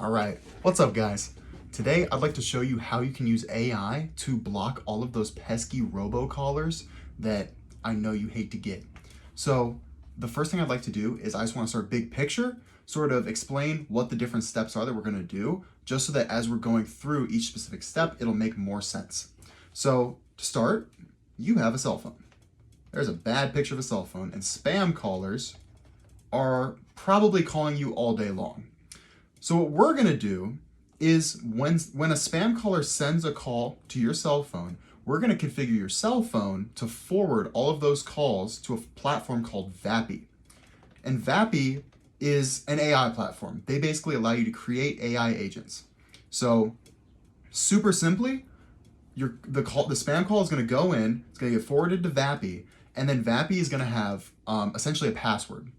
All right, what's up guys? Today I'd like to show you how you can use AI to block all of those pesky robocallers that I know you hate to get. So the first thing I'd like to do is I just want to start big picture, sort of explain what the different steps are that we're going to do, just so that as we're going through each specific step, it'll make more sense. So to start, you have a cell phone. There's a bad picture of a cell phone, and spam callers are probably calling you all day long. So what we're gonna do is when a spam caller sends a call to your cell phone, we're gonna configure your cell phone to forward all of those calls to a platform called Vapi. And Vapi is an AI platform. They basically allow you to create AI agents. So super simply, the spam call is gonna go in, it's gonna get forwarded to Vapi, and then Vapi is gonna have essentially a password.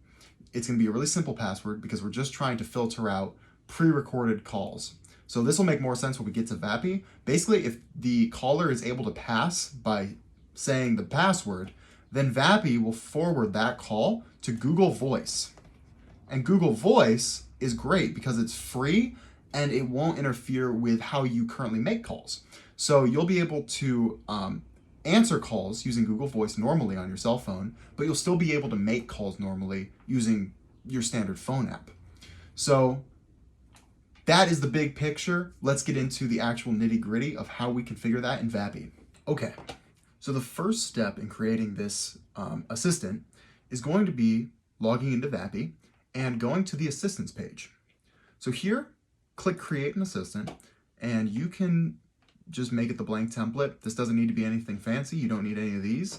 It's gonna be a really simple password because we're just trying to filter out pre-recorded calls. So this will make more sense when we get to Vapi. Basically, if the caller is able to pass by saying the password, then Vapi will forward that call to Google Voice. And Google Voice is great because it's free and it won't interfere with how you currently make calls. So you'll be able to answer calls using Google Voice normally on your cell phone, but you'll still be able to make calls normally using your standard phone app. So that is the big picture. Let's get into the actual nitty-gritty of how we configure that in Vapi. Okay, so the first step in creating this assistant is going to be logging into Vapi and going to the assistants page. So here, click Create an Assistant, and you can just make it the blank template. This doesn't need to be anything fancy. You don't need any of these.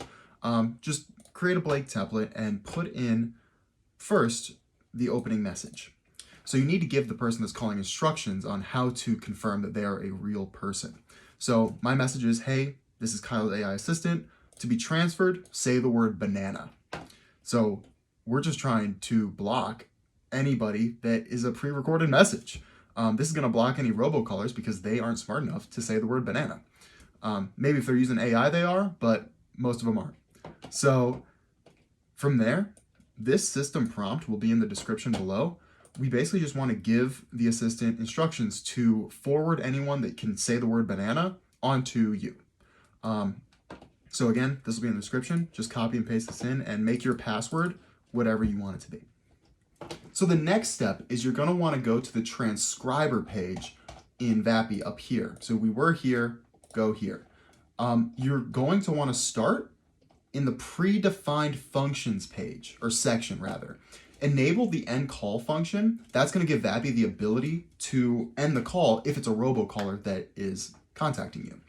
Just create a blank template and put in first the opening message. So you need to give the person that's calling instructions on how to confirm that they are a real person. So my message is, hey, this is Kyle's AI assistant. To be transferred, say the word banana. So we're just trying to block anybody that is a pre-recorded message. This is gonna block any robocallers because they aren't smart enough to say the word banana. Maybe if they're using AI they are, but most of them aren't. So from there, this system prompt will be in the description below. We basically just want to give the assistant instructions to forward anyone that can say the word banana onto you. So again, this will be in the description. Just copy and paste this in and make your password whatever you want it to be. So the next step is you're going to want to go to the transcriber page in Vapi up here. So we were here, go here. You're going to want to start in the predefined functions page, or section rather. Enable the end call function. That's going to give Vapi the ability to end the call if it's a robocaller that is contacting you.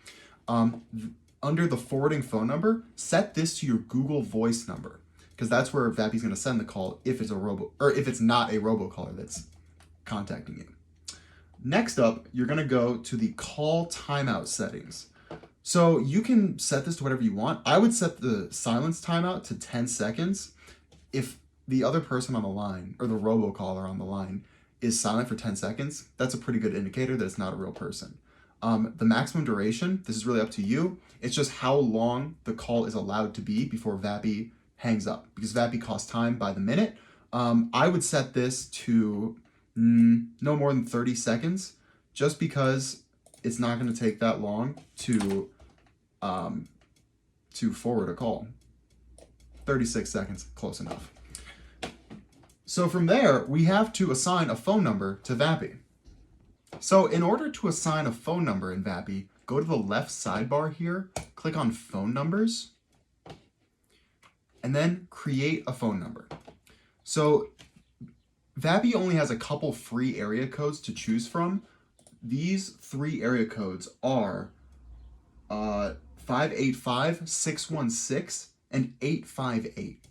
Under the forwarding phone number, set this to your Google Voice number, because that's where Vapi's going to send the call if it's if it's not a robocaller that's contacting you. Next up, you're going to go to the call timeout settings. So you can set this to whatever you want. I would set the silence timeout to 10 seconds. If the other person on the line, or the robocaller on the line, is silent for 10 seconds, that's a pretty good indicator that it's not a real person. The maximum duration, this is really up to you. It's just how long the call is allowed to be before Vapi hangs up, because Vapi costs time by the minute. I would set this to no more than 30 seconds, just because it's not going to take that long to forward a call. 36 seconds, close enough. So from there, we have to assign a phone number to Vapi. So in order to assign a phone number in Vapi, go to the left sidebar here, click on phone numbers, and then create a phone number. So Vapi only has a couple free area codes to choose from. These three area codes are 585, 616, and 858.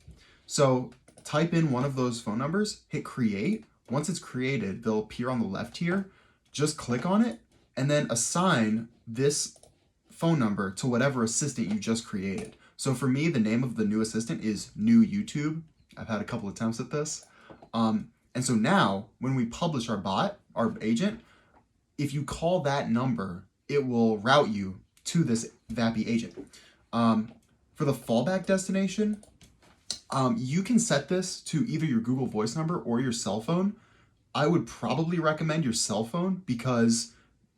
So type in one of those phone numbers, hit create. Once it's created, they'll appear on the left here. Just click on it and then assign this phone number to whatever assistant you just created. So for me, the name of the new assistant is New YouTube. I've had a couple attempts at this. And so now when we publish our bot, our agent, if you call that number, it will route you to this Vapi agent. For the fallback destination, you can set this to either your Google Voice number or your cell phone. I would probably recommend your cell phone because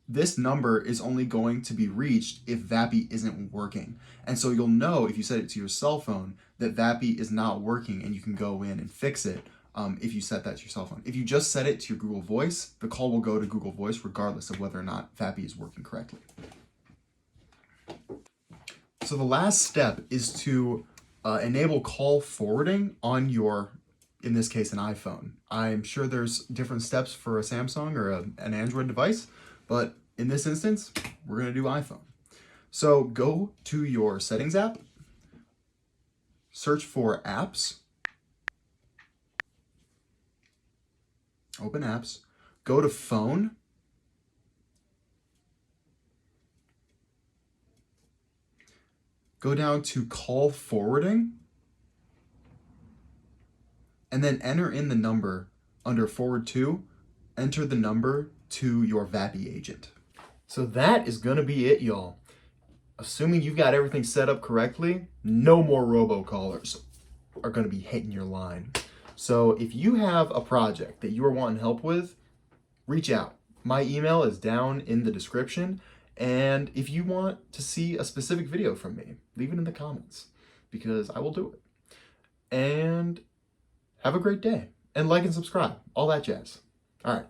this number is only going to be reached if Vapi isn't working. And so you'll know if you set it to your cell phone that Vapi is not working, and you can go in and fix it if you set that to your cell phone. If you just set it to your Google Voice, the call will go to Google Voice regardless of whether or not Vapi is working correctly. So the last step is to enable call forwarding on your, in this case, an iPhone. I'm sure there's different steps for a Samsung or an Android device, but in this instance, we're going to do iPhone. So go to your settings app, search for apps, open apps, go to phone, go down to call forwarding, and then enter in the number under forward to, enter the number to your Vapi agent. So that is gonna be it, y'all. Assuming you've got everything set up correctly, no more robocallers are gonna be hitting your line. So if you have a project that you are wanting help with, reach out. My email is down in the description. And if you want to see a specific video from me, leave it in the comments because I will do it. And have a great day. And like and subscribe, all that jazz. All right.